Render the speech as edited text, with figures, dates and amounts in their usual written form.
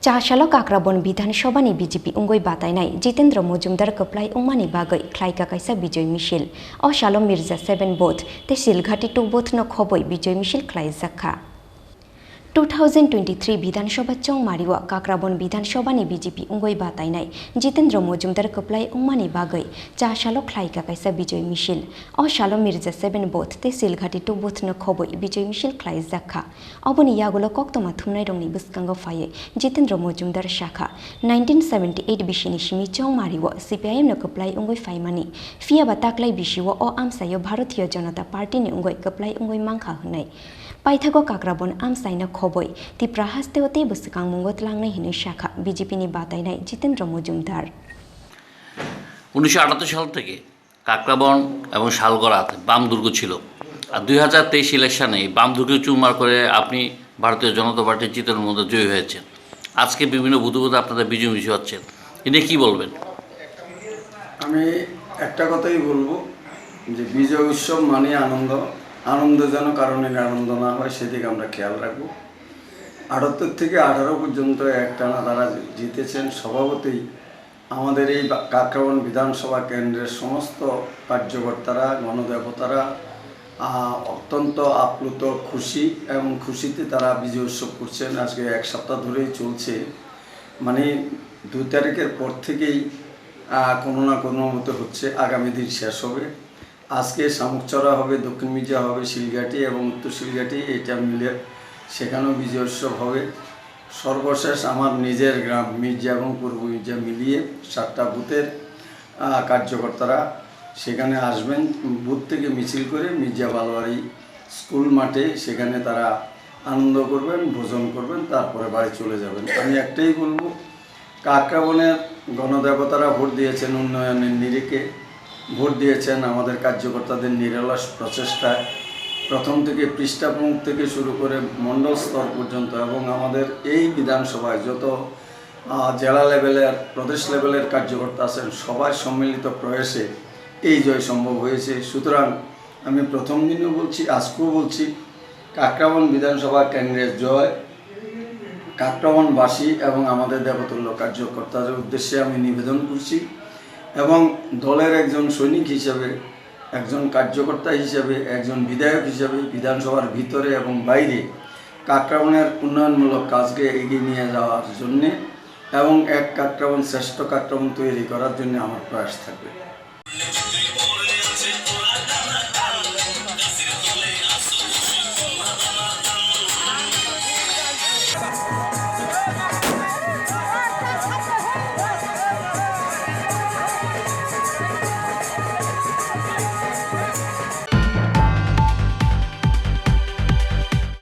चाशालो काक्राबन विधानसभानि BJP Wngwi Batainai Jitendra Majumder Kwplai Wngmabai khlaikha kaisa Bijoy Mishil o Shalo Mirza 7 both te Silghati 2 both no khoboi Bijoy Mishil khlaijaka 2023 বিধানসভা চংমারিওয়া কাকরাবন বিধানসভানি BJP Wngwi Batainai Jitendra Majumder Kwplai Wngmabai চাশালো khlaikha kaisa Bijoy Mishil o Shalo Mirza 7 both te Silghati 2 both no khoboi Bijoy Mishil khlaijaka oboni yagulo koktoma thumnai rongni buskango phaye Jitendra Majumder shakha 1978 bishini shimi chongmariwo CPIM no Kwplai Wngwi faimani fiaba taklai bishiwo o amsayo Bharatiya Janata Party ni Wngwi Kwplai Wngwi mangkha hunai पाइथागो काक्राबन आमसाइना खबय तिप्रा हास्तेवते बसकां मुंगत लांनाय हिनो शाखा BJP नि बातायनाय जितेंद्र मजुमदार 1978 সাল থেকে কাকরাবন এবং শালগড়াতে বাম দুর্গ ছিল আর 2023 ইলেকশনে বাম দুর্গ চুরমার করে আপনি ভারতীয় জনতা পার্টির জিতের মধ্যে জয়ী হয়েছেন। আজকে বিভিন্ন বুধবুধ আপনাদের বিজয় মিছিল হচ্ছে, এটা কি বলবেন? আমি একটা কথাই বলবো যে বিজয় উৎসব মানে আনন্দ, আনন্দ যেন কারণে আনন্দ না হয় সেদিকে আমরা খেয়াল রাখবো। 78 থেকে 18 পর্যন্ত একটানা তারা জিতেছেন। স্বভাবতই আমাদের এই কাকরাবন বিধানসভা কেন্দ্রের সমস্ত কার্যকর্তারা গণদেবতারা অত্যন্ত আপ্লুত, খুশি এবং খুশিতে তারা বিজয় উৎসব করছেন। আজকে এক সপ্তাহ ধরেই চলছে, মানে 2 তারিখের পর থেকেই কোনো না কোনো মতো হচ্ছে, আগামী দিন শেষ হবে। আজকে শামুকচড়া হবে, দক্ষিণ মির্জা হবে, শিলঘাটি এবং উত্তর শিলঘাটি, এটা মিলে সেখানেও বিজয় উৎসব হবে। সর্বশেষ আমার নিজের গ্রাম মির্জা এবং পূর্ব মির্জা মিলিয়ে 7টা বুথের কার্যকর্তারা সেখানে আসবেন। বুথ থেকে মিছিল করে মির্জা বালোয়ারি স্কুল মাঠে সেখানে তারা আনন্দ করবেন, ভোজন করবেন, তারপরে বাড়ি চলে যাবেন। আমি একটাই বলবো, কাকরাবনের গণদেবতারা ভোট দিয়েছেন উন্নয়নের নিরিখে, ভোট দিয়েছেন আমাদের কার্যকর্তাদের নিরলস প্রচেষ্টায়। প্রথম থেকে পৃষ্ঠা প্রমুখ থেকে শুরু করে মণ্ডল স্তর পর্যন্ত এবং আমাদের এই বিধানসভায় যত জেলা লেভেলের, প্রদেশ লেভেলের কার্যকর্তা আছেন সবার সম্মিলিত প্রয়াসে এই জয় সম্ভব হয়েছে। সুতরাং আমি প্রথম দিনও বলছি, আজকেও বলছি, কাকরাবন বিধানসভা কেন্দ্রের জয় কাকরাবনবাসী এবং আমাদের দেবতুল্য কার্যকর্তাদের উদ্দেশ্যে আমি নিবেদন করছি এবং দলের একজন সৈনিক হিসেবে, একজন কার্যকর্তা হিসেবে, একজন বিধায়ক হিসেবে বিধানসভার ভিতরে এবং বাইরে কাকরাবনের উন্নয়নমূলক কাজকে এগিয়ে নিয়ে যাওয়ার জন্যে এবং এক কাকরাবন শ্রেষ্ঠ কাকরাবন তৈরি করার জন্য আমার প্রয়াস থাকবে।